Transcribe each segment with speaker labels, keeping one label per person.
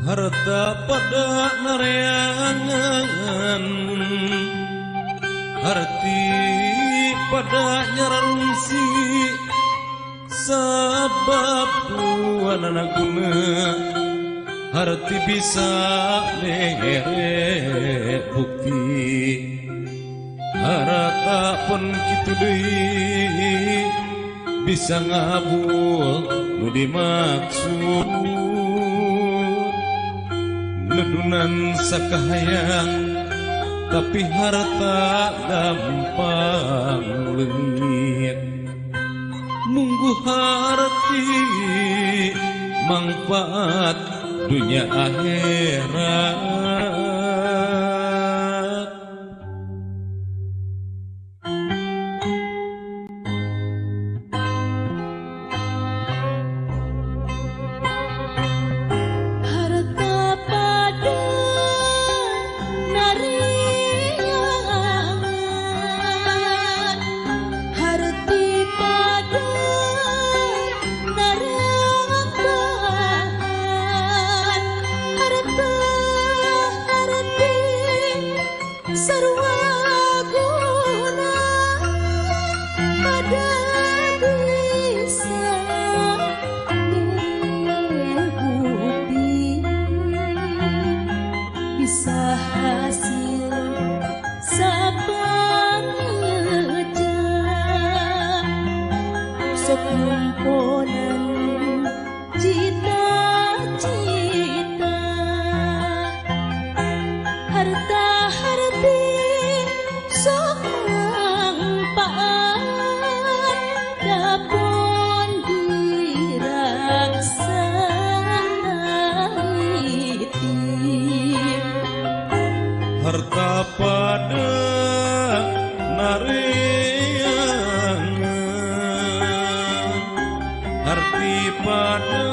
Speaker 1: harta pada nareangan, harti pada nyararungsi, sabab tuan anak guna, harti bisa mere bukti, harta pun kitu deui bisa ngabul nu dimaksud. Nedunan sakahayang tapi harta gampang leungit, munggu harti manfaat dunia akhirat. Harta pada nareangan, harti pada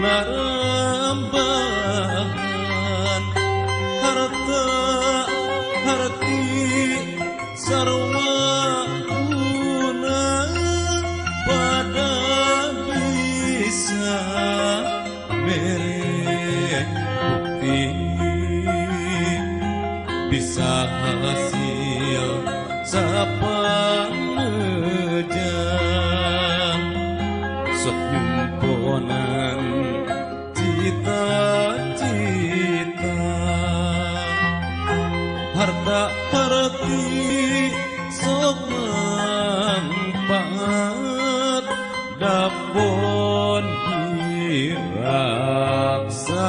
Speaker 1: narambahan, harti sarwa guna pada bisa mere bukti, bisa hasil sapanejang sok nyumponan cita-cita, harta harti sok manfaat dapon diraksa.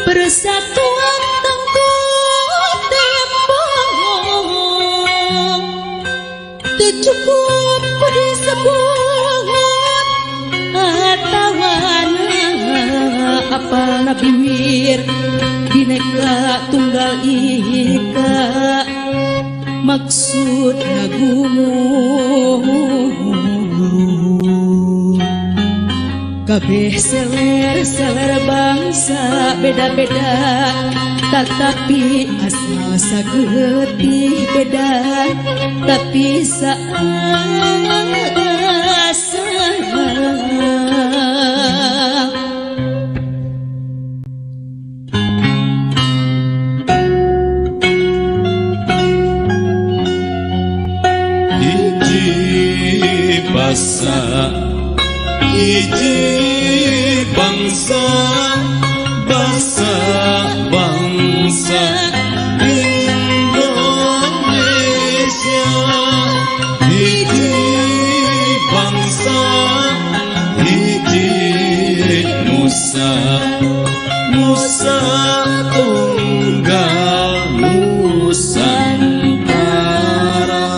Speaker 2: Persatuan tangguh tembong tercukup disebut atawana apa nabir bineka tunggal ika maksud nagumu kabeh seler bangsa beda-beda tetapi asal sagetih beda tapi saasa
Speaker 1: hiji basa hiji bangsa, bangsa Indonesia, hiji bangsa, hiji nusa, nusa tunggal Nusantara.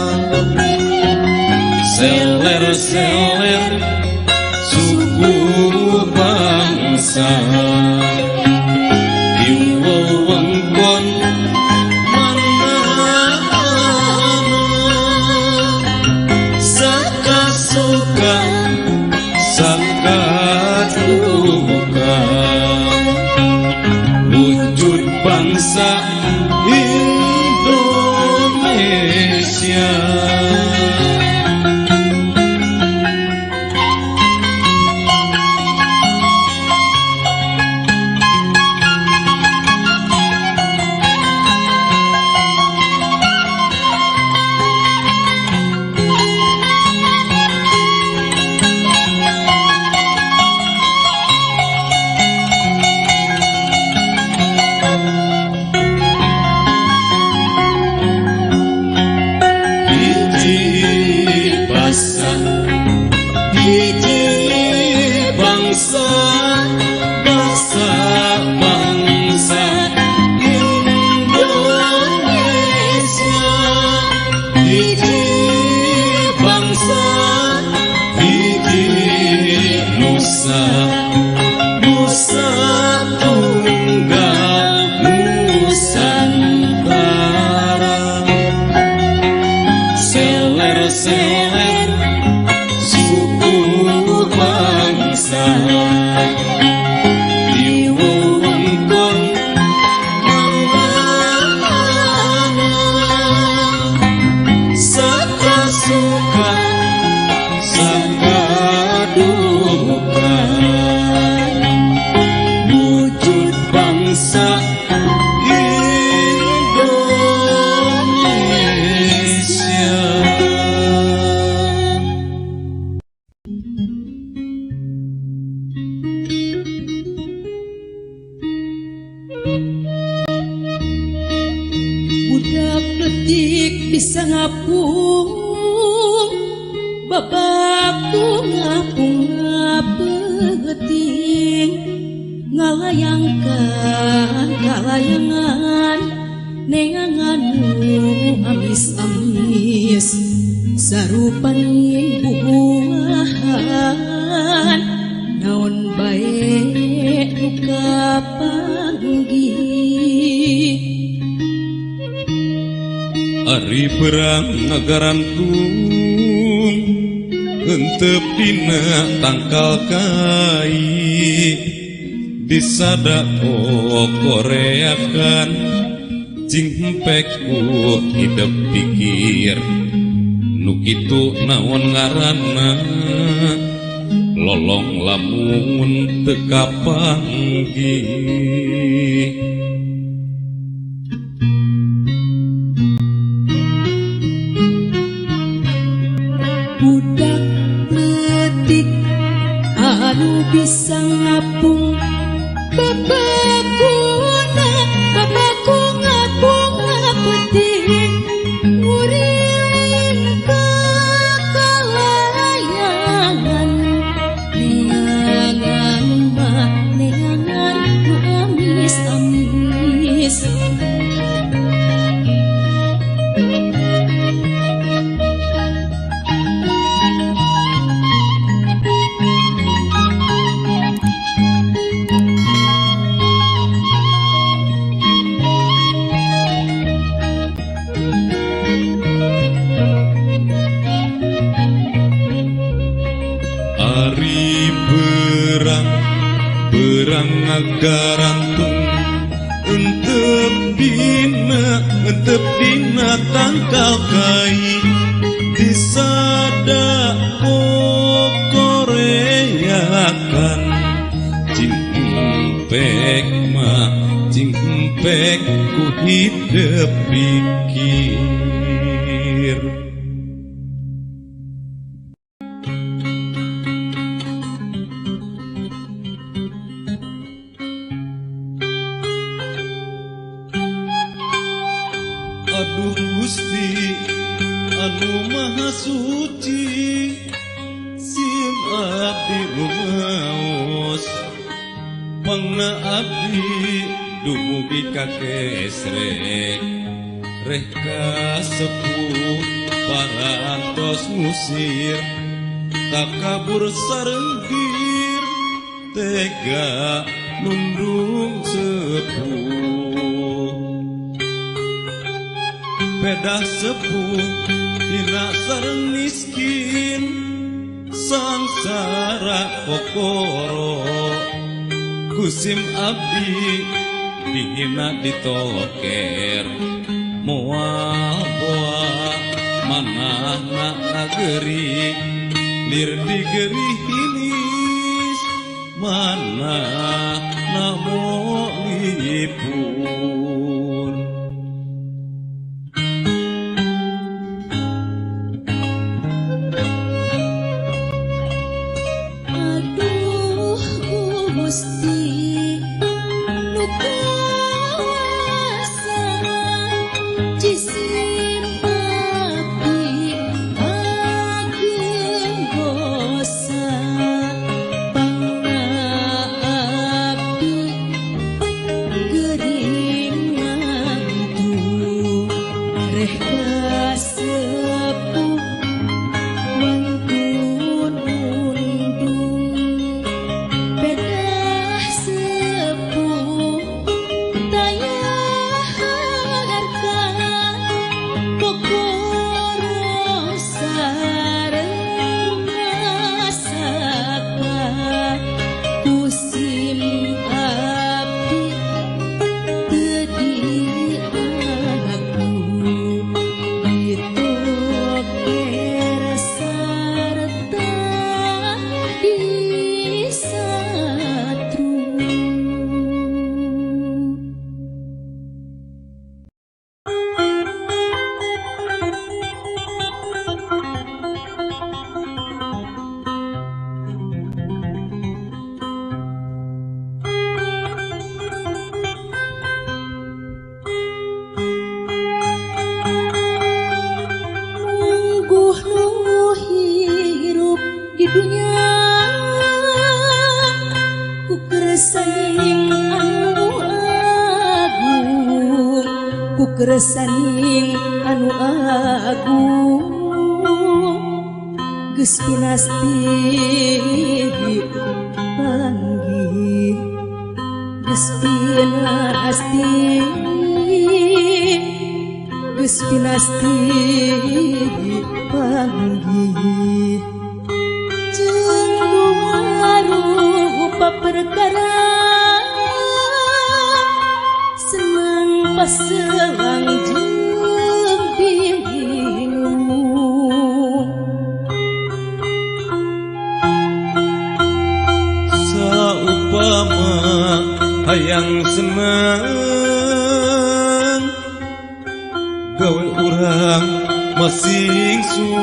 Speaker 1: seler-seler suku bangsa di wewengkon suka saka duka wujud bangsa Indonesia.
Speaker 2: Budak letik bisa ngapung, bapakku ngapung ngapegeting, ngalayangkan kalayangan, neanganmu amis-amis, sarupaning bubuahan, naon bae nu kapanggih.
Speaker 1: Ari perang ngagarantung henteu dina tangkal kai disada koreakan cing hempek ku hidup pikir nu kitu naon ngaranna lolong lamun teu kapanggih.
Speaker 2: Budak letik anu bisa ngapung, bapakku ngapung ngapeting, nguring ka kalayangan, neangan nu amis-amis.
Speaker 1: Ari berang ngagarantung entep dina tangkal kai disada koreakan cing empek ku hidup pikir. Aduh Gusti anu maha suci, sim abdi rumaos, pangna abdi dumugi ka kesrek, reh kasepuh parantos ngusir, takabur sarenggir, tega nundung sepuh. Beda sepuh dina sareng miskin, sangsara kokoro, kusim abdi dihina ditoker, moal boa manahna ngageri, lir digeri hilis, manahna mo lipur.
Speaker 2: Gusti nu kuasa jisim abdi ageng dosa, pangna abdi gering dunya ku keresaning anu agung ku keresaning anu agung geus pinasti panggih geus pinasti panggih jeung rupa perkara senang paselang jeung bingung
Speaker 1: saupama hayang senang gawe urang masing suhud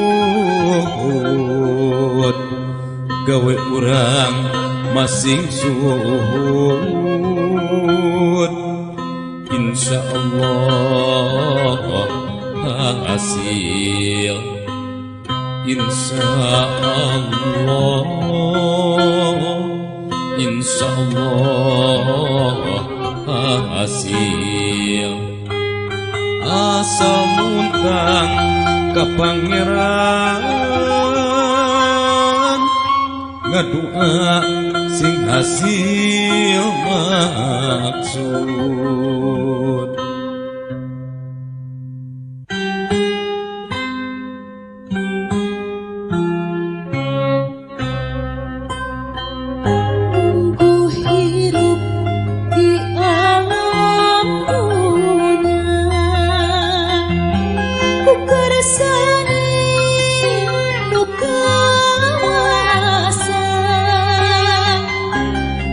Speaker 1: gawe urang masing suhud insyaallah hasil insyaallah hasil asal muntang ka pangeran ngadua sing hasil maksud
Speaker 2: ku hirup di alam dunya ku keresani nu kawasa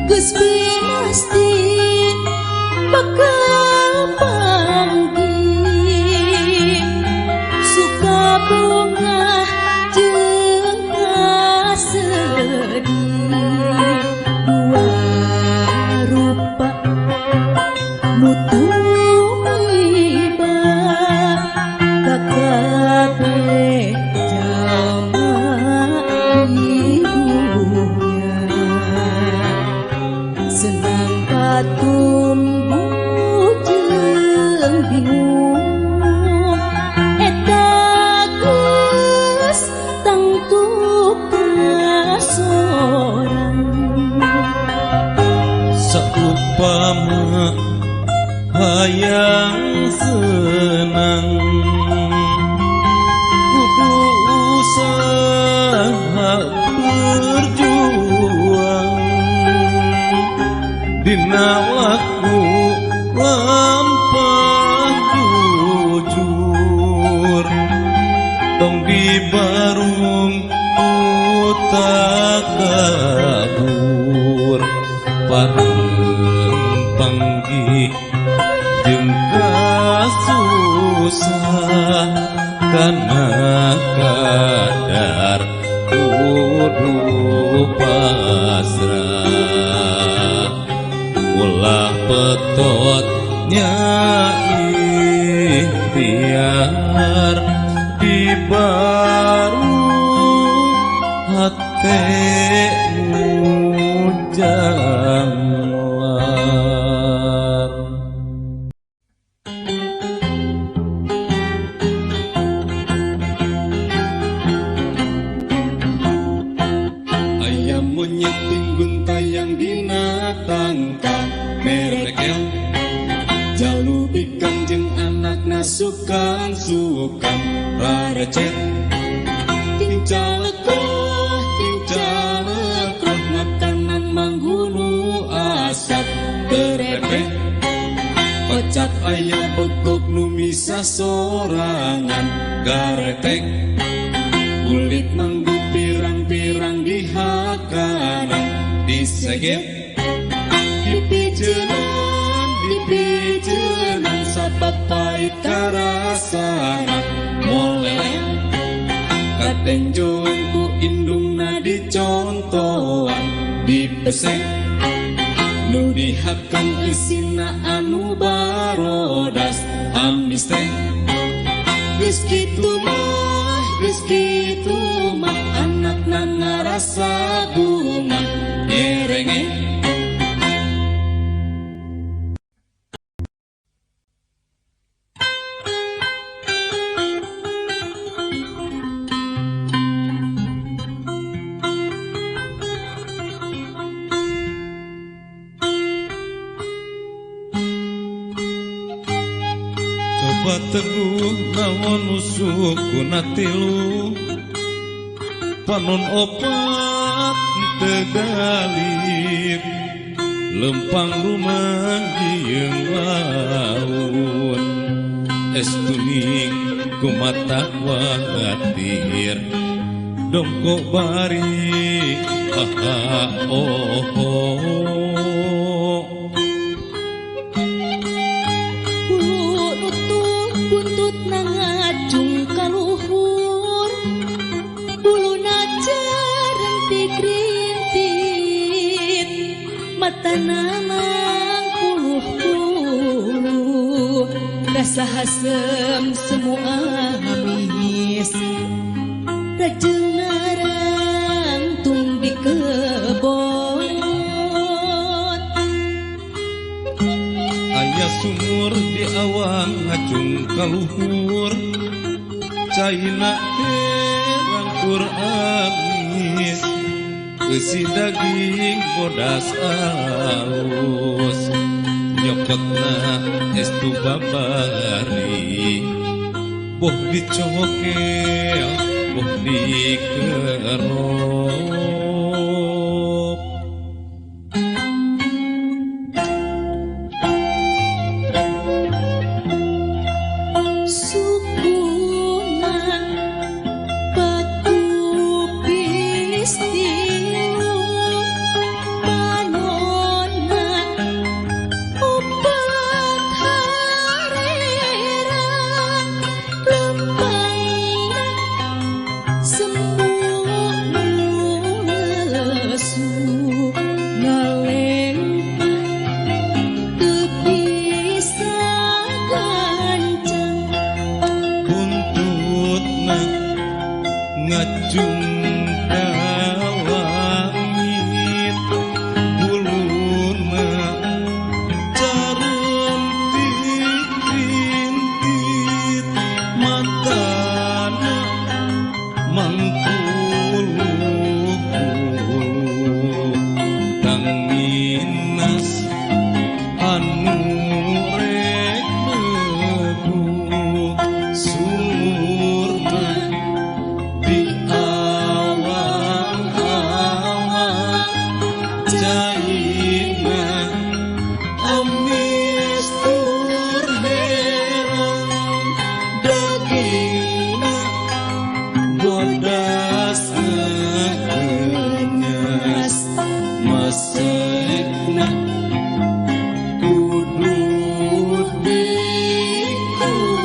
Speaker 2: geus pinasti bakal panggih suka bunga jeung sedih dua rupa mutu iba kakabeh jalma di dunya senang katumbuh jeung bingung eta geus tangtu kasorang
Speaker 1: saupama hayang senang kudu usaha berjuang dina waktu lampah jujur tong dibarung utak kabur pareung panggih jeung kasusah kana kadar kudu pasrah ulah petotnya ikhtiar dibaru hatemu jamlar ayam monyet tinggun tayang dina tangka merekel jalu ikan jeung anakna sukan rarecet ting calekoh makanan manggunu asap terepeh ocat ayam bekok nu misah sorangan garetek kulit manggu pirang-pirang dihakanan disegep dipijenan sabab pahit karasana moleleh katenjong ku indungna dicontohan dipesek nu dihakan isina anu barodas ambis teh geus kitu mah anakna rasa bunga erenge.
Speaker 3: Coba teguh naon usukuna tilu panon opat tegalip lempang rumah dieung laun estuning kumata watir dongkok bari
Speaker 2: Buntut nangajung kaluhur buluna jarentik rintit mata namang puluh-puluh rasa hasem semua amis rajeng ngarantung di kebon
Speaker 3: aya sumur di awang ngajung kaluhur caina rangkur amis besi daging bodas alus nyokotna estu babari boh dicokel boh dikerop
Speaker 2: sukuna batu pistilu panona obat harera lempangna sembuh lesu ngalempah teu bisa gancang
Speaker 3: buntutna ngajung kawangit buluna carentik-rintit matana mangkuluh kang minas anu rek neguh sumurna di awang-awang caina amis tur herang dagingna bodas ngenyas masekna kudu dikupas.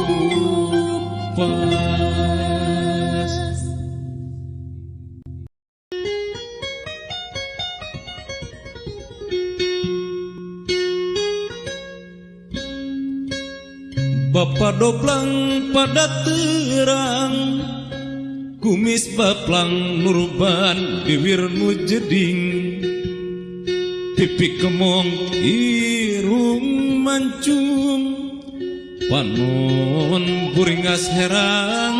Speaker 3: Bapa doblang pada terang kumis baplang nurban bibir nu jeding pipi kemong irung mancung panon buringas herang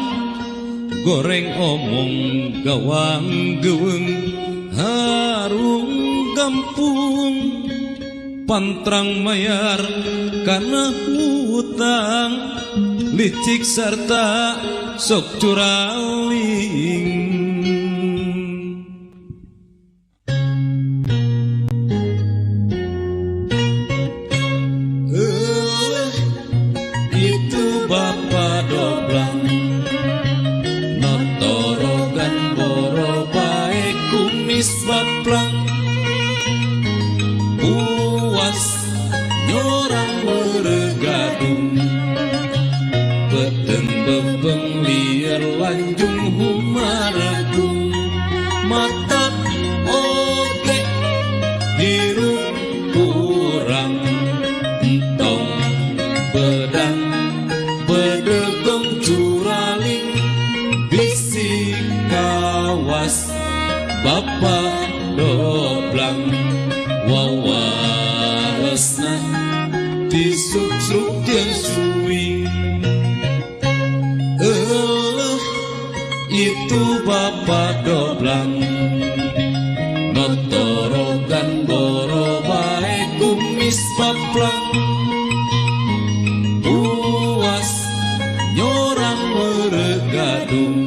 Speaker 3: goreng omong gawang geweung harung gampung pantrang mayar kana hutang licik sarta sok curaling itu bapa doblang notorogan boro bae kumis baplang puas nyorang meregadung peteng bebeng liar lanjung humaragung mata oge hirup kurang entong bedang bedegong curaling bisik kawas Bapa doblang wawalesna disuksruk jeung suwi itu Bapa doblang notorogan boro bae kumis paplang puas nyorang meregadung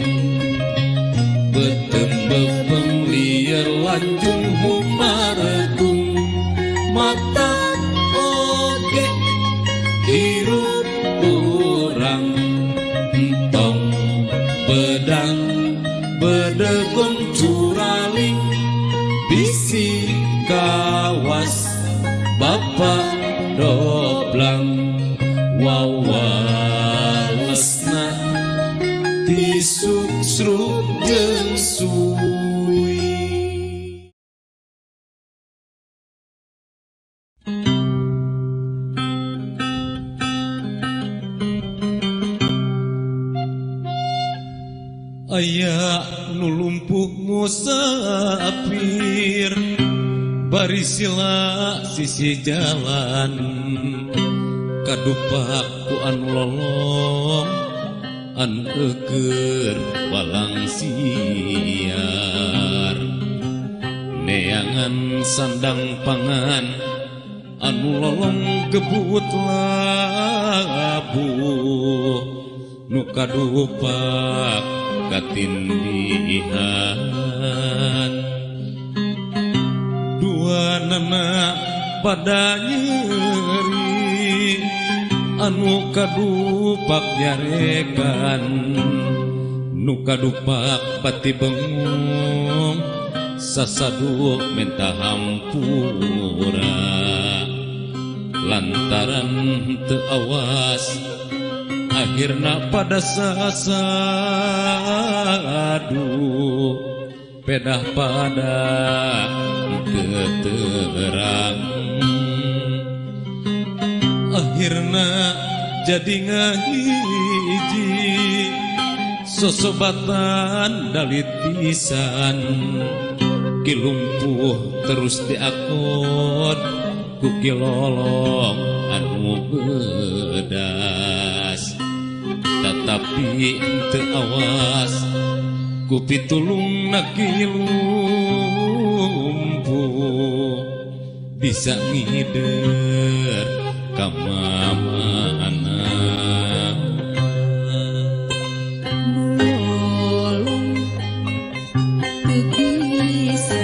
Speaker 3: beteng bepeng liar lanjung humaregung mata oge hirup urang entong bedang bedegong curaling bisi kawas Bapa doblang wawalesna disuksruk jeung suwi. Aya nu lumpuh musafir bari sila sisi jalan kadupak ku anu lolong anu eukeur walang siar neangan sandang pangan anu lolong gebut labuh nu kadupak katindihan dua nana pada nyeri anu kadupak nyarekan nu kadupak pati bengong sasadu menta hampura lantaran teu awas akhirna pada sasadu pedah pada keterang akhirna jadi ngahiji sosobatan dalit pisan kilumpuh terus diakon ku kilolong anu bedas tetapi teu awas ku pitulung nakilumpuh bisa ngider ka mamana
Speaker 2: mulung teu bisa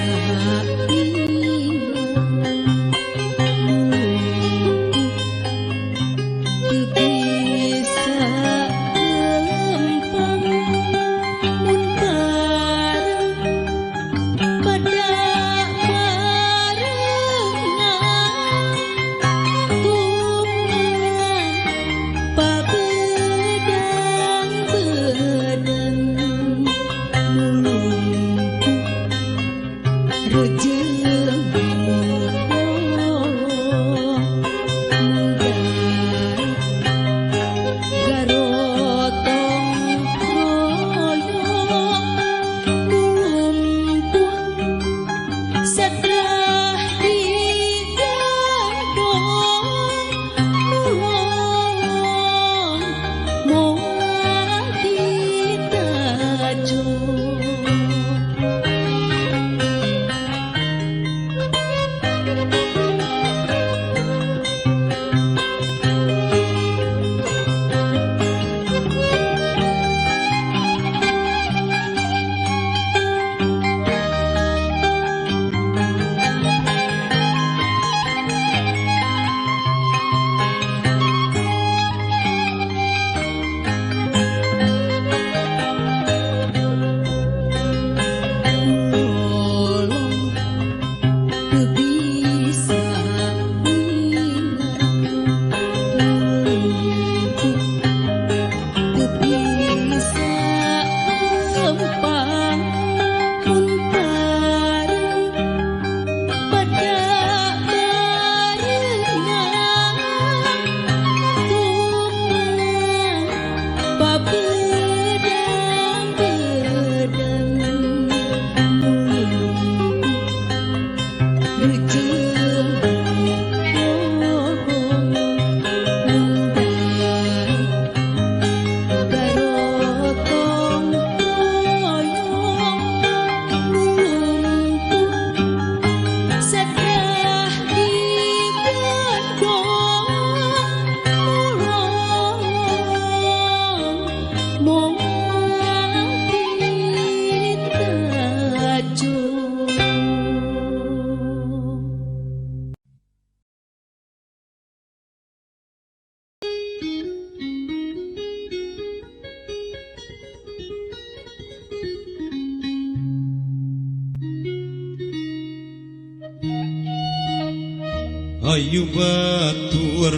Speaker 3: Ayu batur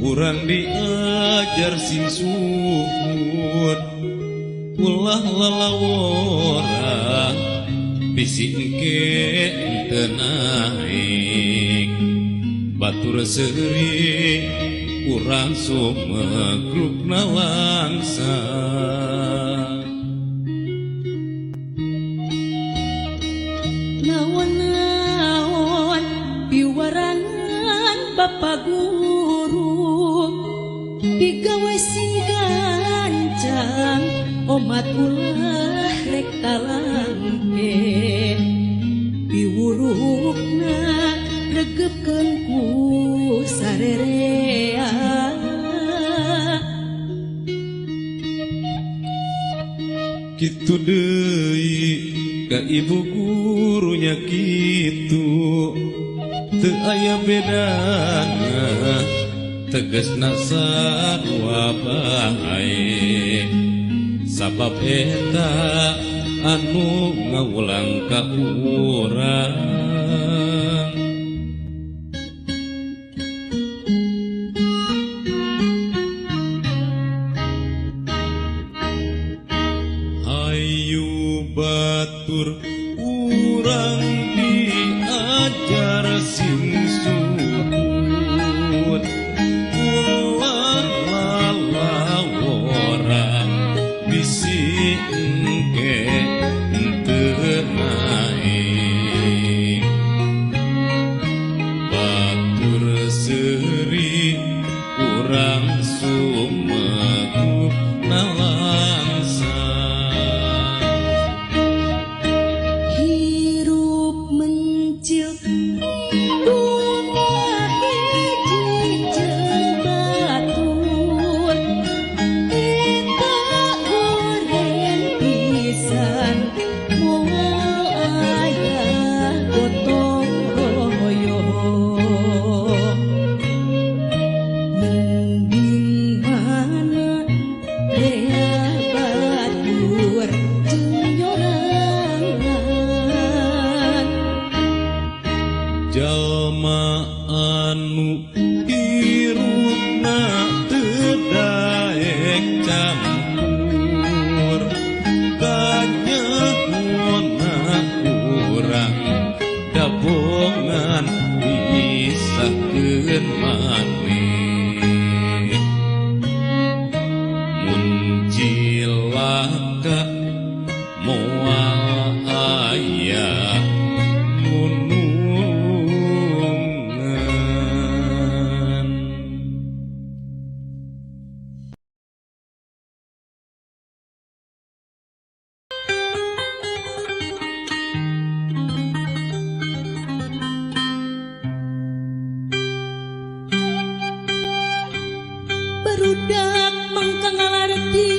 Speaker 3: urang diajar sing suhud ulah lalawora bisi engke teu naik batur seuri urang sumegrugna langsa
Speaker 2: naon-naon piwarangan Bapak Guru digawe sing gancang omat ulah rek talangke piwurukna regepkeun ku sarerea
Speaker 3: kitu deui ka ibu gurunya kitu teu aya bedana tegasna sarua bae sabab eta anu ngawulang ka urang hayu batur urang diajar sing suhud ulah lalawora bisi engke teu naik batur seuri urang sumegupna langsa
Speaker 2: hirup mencil bunga hiji jeung batur kita goren pisan moal aya gotong royong mending mana rea batur jeung yorangan
Speaker 3: jalma anu hirupna teu daek campur kanyahona urang dabongan pisahkeun maneh mun cilaka moal aya nunungan
Speaker 2: barudak mangka ngalarti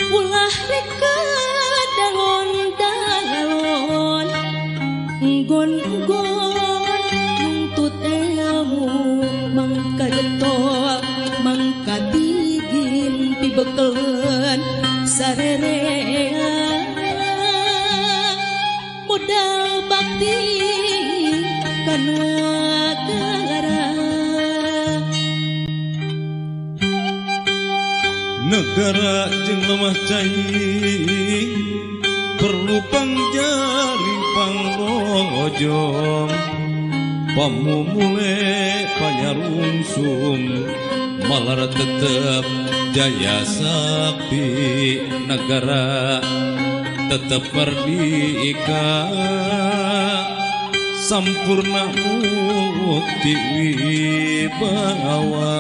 Speaker 2: ulah reka dalon-dalon nggon-nggon nuntut ilmu mangka getol mangka digin pibekeleun sarerea modal bakti kana
Speaker 3: negara jeung lemah cai perlu pangjari pangrojong pamumule panyarungsum malar tetep jaya sakti negara tetep merdeka sampurna mukti wibawa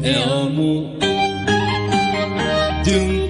Speaker 3: ilmu jeung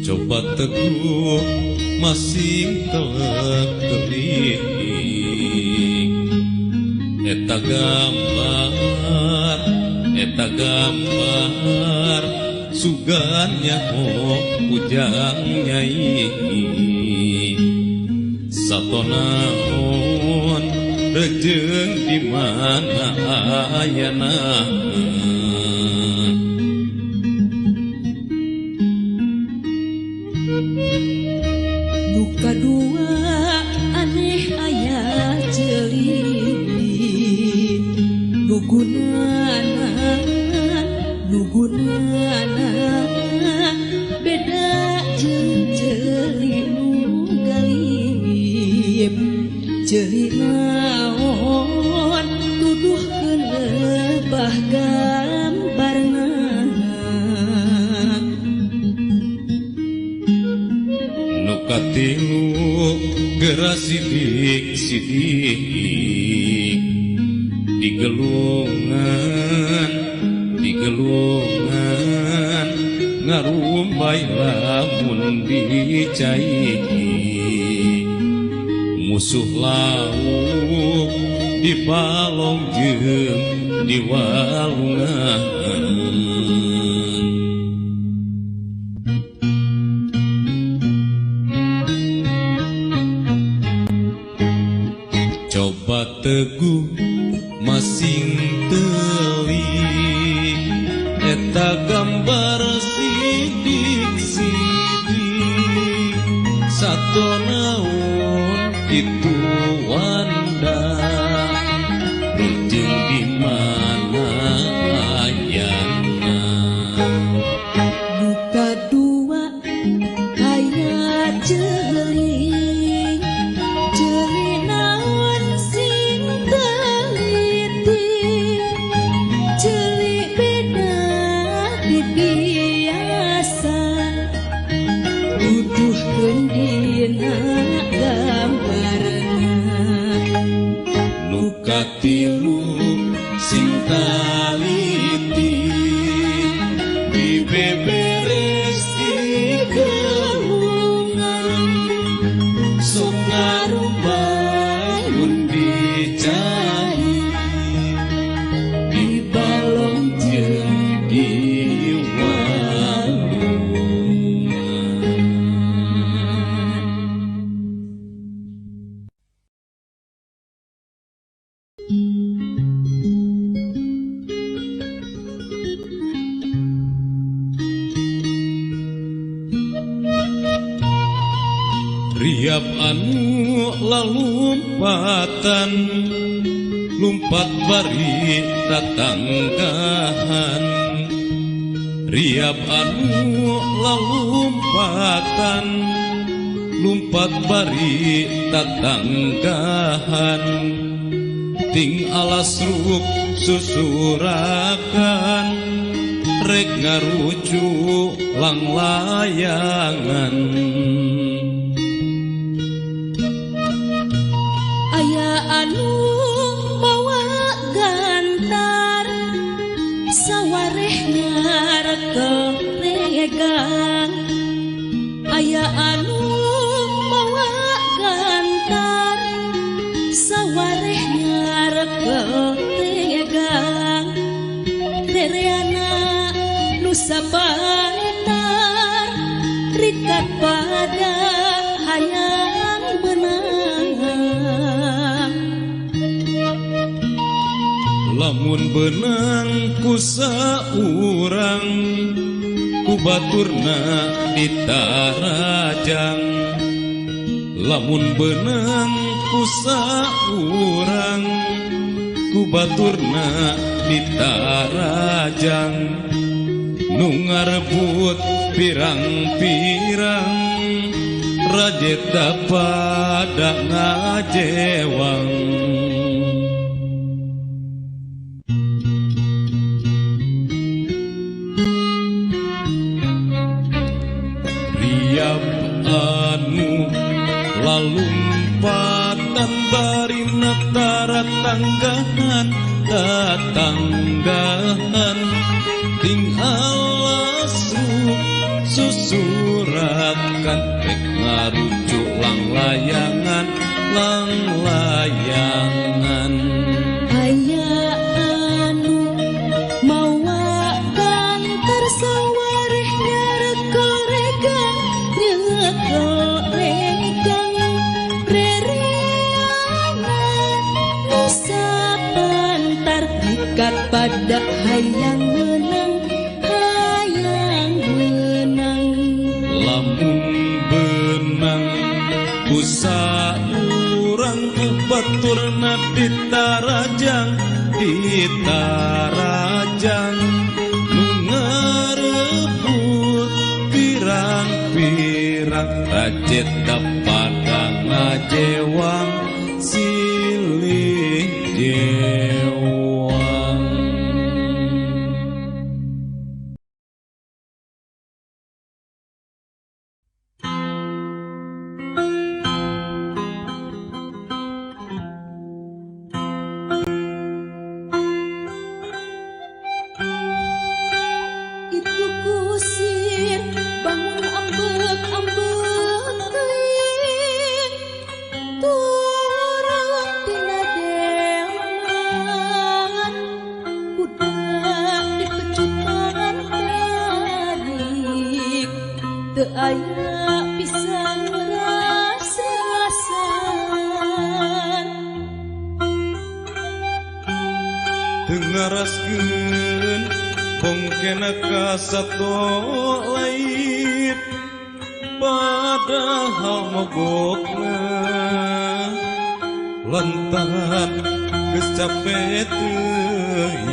Speaker 3: Coba teguh masih kelak-kelik Eta gambar Sugannya ujang nyai Satonaon rejeng di mana ayana
Speaker 2: Nuka dua aneh aya ceuli nugunana beda jeung ceuli nu galib ceuli naon tuduhkeun lebah gambarna
Speaker 3: Katilu geras sidik digelungan ngarumbay lamun dicai musuh lauk dipalong jeung diwalungan Coba teguh masing teli Eta gambar sidik-sidik Satonaon itu wanda Rejeng di mana ayana
Speaker 2: Nuka dua aya ceuli
Speaker 3: Katilu sing taliti dibeberes digelungan sok ngarumbay mun dicai dibalong jeung diwalungan Riap anu lalumpatan lumpat bari tatanggahan Riap anu lalumpatan lumpat bari tatanggahan ting alas ruk susurakan rek ngarucu lang layangan
Speaker 2: aya anu bawa gantar sawareh ngarek regang aya anu bawa gantar sawareh ngarek regang dereana nu sabantar rikat pada hayang benang
Speaker 3: lamun benang ku saurang ku baturna ditarajang lamun benang ku saurang ku baturna ditarajang nu ngarebut pirang-pirang rajeta pada ngajewang riap anu lalumpatan bari natara tanggahan tatanggahan tinggal susurakan rek ngarujuk lang layangan
Speaker 2: aya anu mawa kantor sawarehnya rekoregang nyekoregang rereana nusa pantar ikat pada hayang menang
Speaker 3: lamun benang kusaurang ku baturna ditarajang nu ngarebut pirang-pirang rajeta pada ngajewang silih jewang
Speaker 2: itu kusir bangun ambek-ambek teuing turun tina delman budak dipecutan tarik teu aya pisan ras-rasan
Speaker 3: dengaraskeun bongkena kasato lain padahal mogokna lantaran geus capek teuing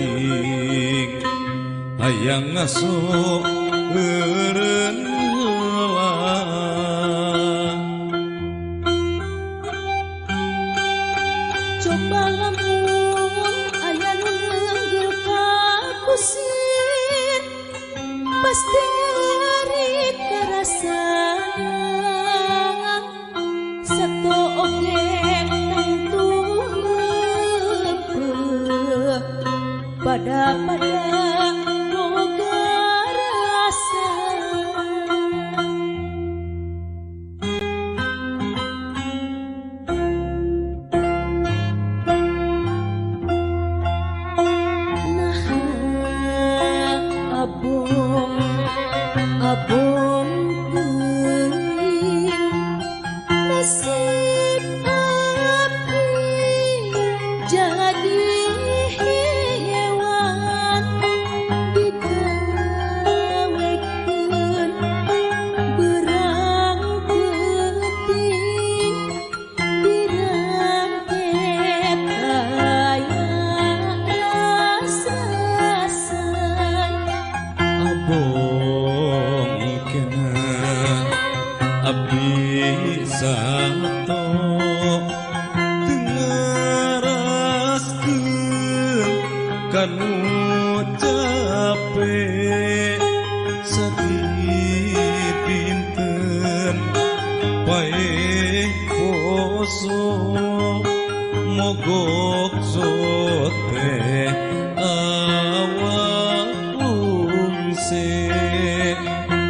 Speaker 3: hayang ngaso eureun heula
Speaker 2: coba lamun aya nu ngeunggul ka kusir pasti nyari karasana sato oge tentu leupeung pada boga rasa abong teuing nasib abdi jadi hewan didawekeun berang penting dirangket aya rasa-rasan
Speaker 3: abong kena abdi sato dengaraskeun kanu capek sadih pinten pae poso mogok sote awak lungse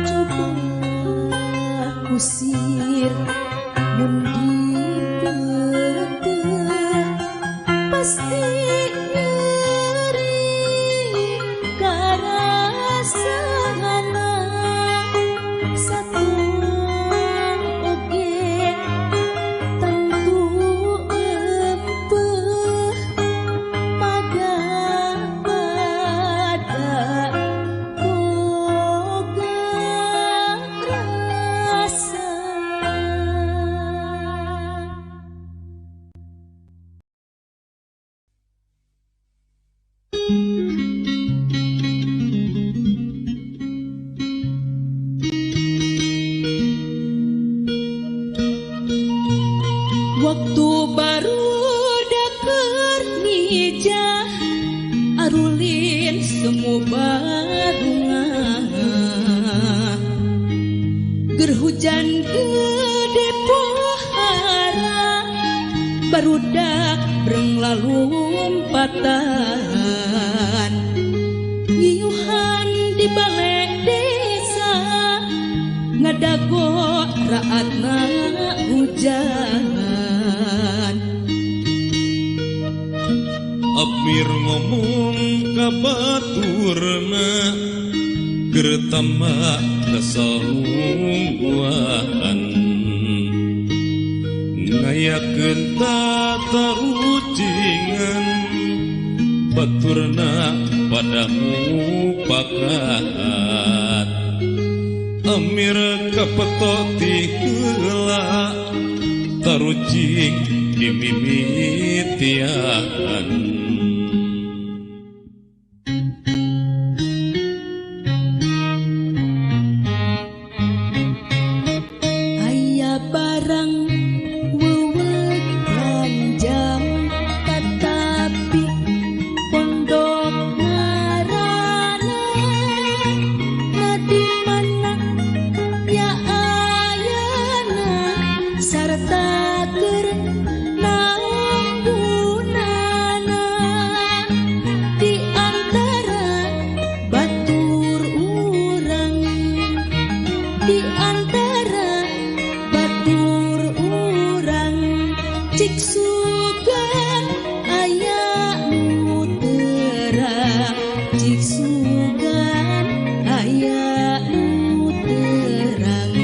Speaker 2: coba kusir mun diteu pasti nyeri karasana satuan oge tentu empeuh magang pada boga rasa barudak keur ngijah arulin semu barunga ger hujan gede pohara barudak breng lalumpatan ngiyuhan di balai desa ngadago raatna hujan
Speaker 3: Abmir ngomong ka baturna gertama kasalungguan ngayakeun tatarucingan baturna pada mupakat Amir kapetok ti heula tarucing dimimitian
Speaker 2: aya barang weweg ranjang tetapi pondok ngaranna di mana ya ayana sarta keur naung gunana di antara batur urang di antara batur urang cik sugan aya nu terang cik sugan aya nu terang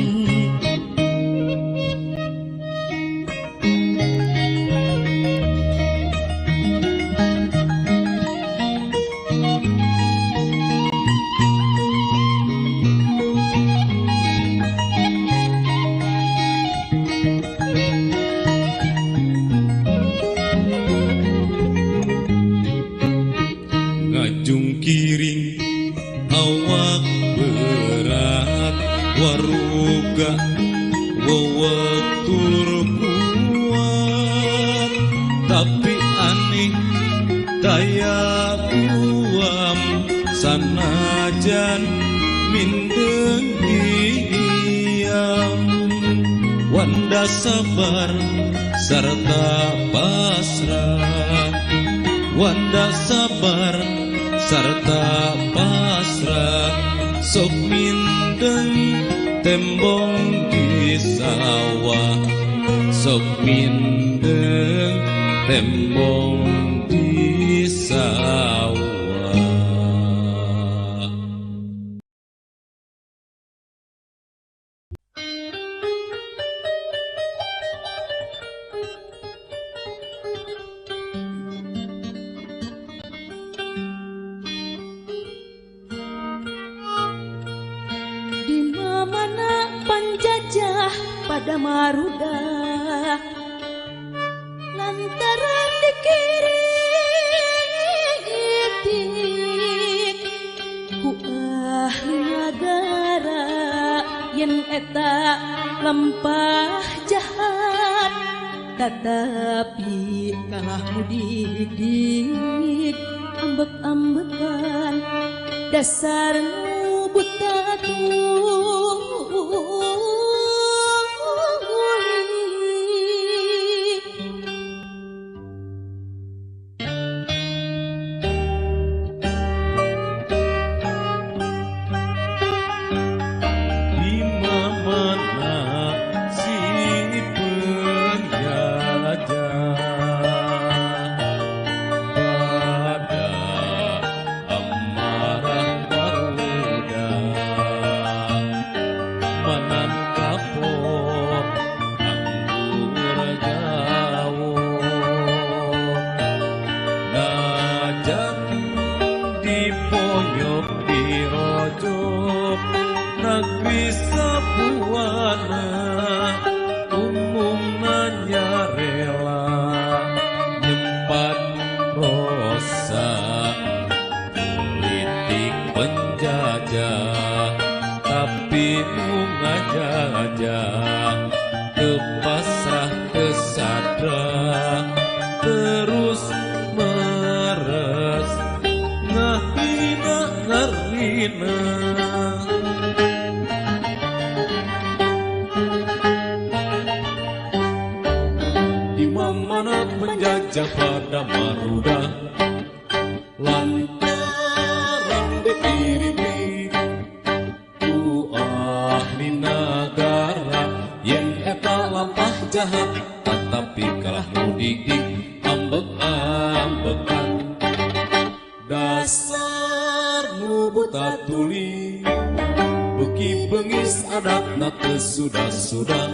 Speaker 3: ngajung kiring awak berat waruga wewetur kuat tapi aneh daya uam sanajan mindeng diam wanda sabar serta pasrah wanda sabar serta pasrah sok mindeng tembong di sawah sok mindeng tembong di sawah
Speaker 2: di mana panjajah pada marudah lantaran dikiritik ku ahli nagara yen eta lempah jahat tetapi kalah mudik ambek-ambekan dasar nu buta
Speaker 3: di mana si penjajah pada amarah barudak manehna Imam mana menjajah pada maruda lantaran dikirimi ku ahli nagara yang eta lampah jahat tetapi kalah mudik ambek-ambekan dasar nu buta tuli beki bengis adatna teu sudah-sudah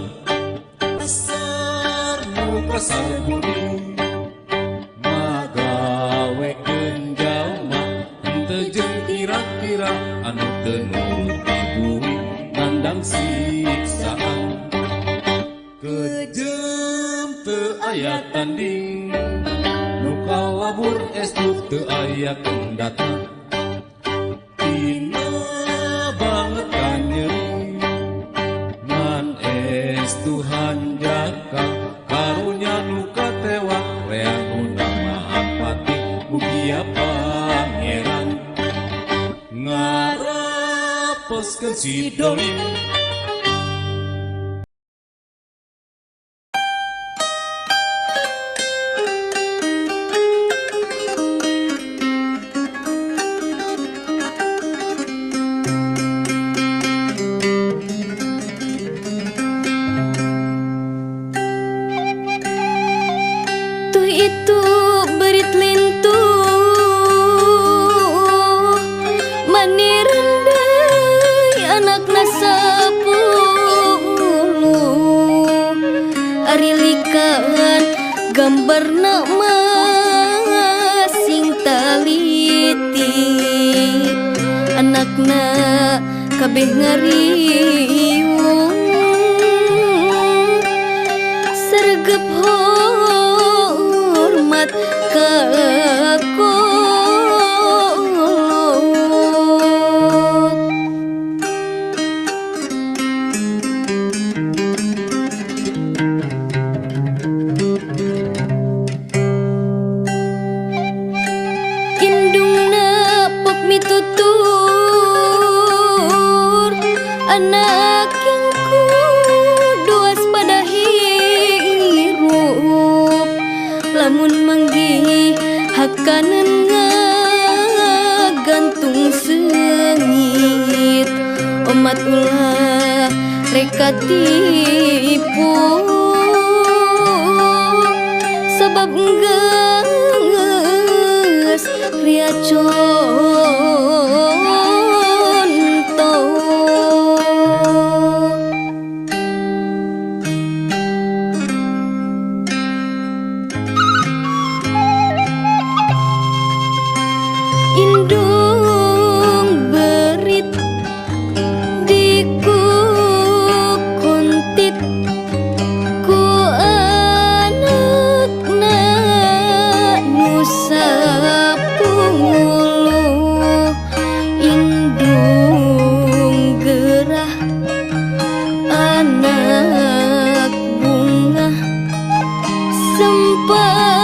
Speaker 3: dasar nu kasar budi magawekeun jalma henteu jeung kira-kira anu teu nuruti bumi ngandang siksaan kejem teu aya tanding nu kalabur estu teu aya kendata tina banget ka nyeri ngan estu hanjaka karunya nu katewa reang maaf pati mugia pangeran ngarapeskeun si dolim
Speaker 2: itu berit lintuh mani rendai anak nasapuluh ari likaan gambarna masing taliti anakna kabeh ngariung sergep hormat kakot indungna pok mitutur anak yang kudu waspada hirup lamun manggi hakanan ngagantung sengit omat ulah reka tipu sebab geus riacontoh indung berit dikukuntit ku anakna nu sapuluh indung gerah anak bunga sempat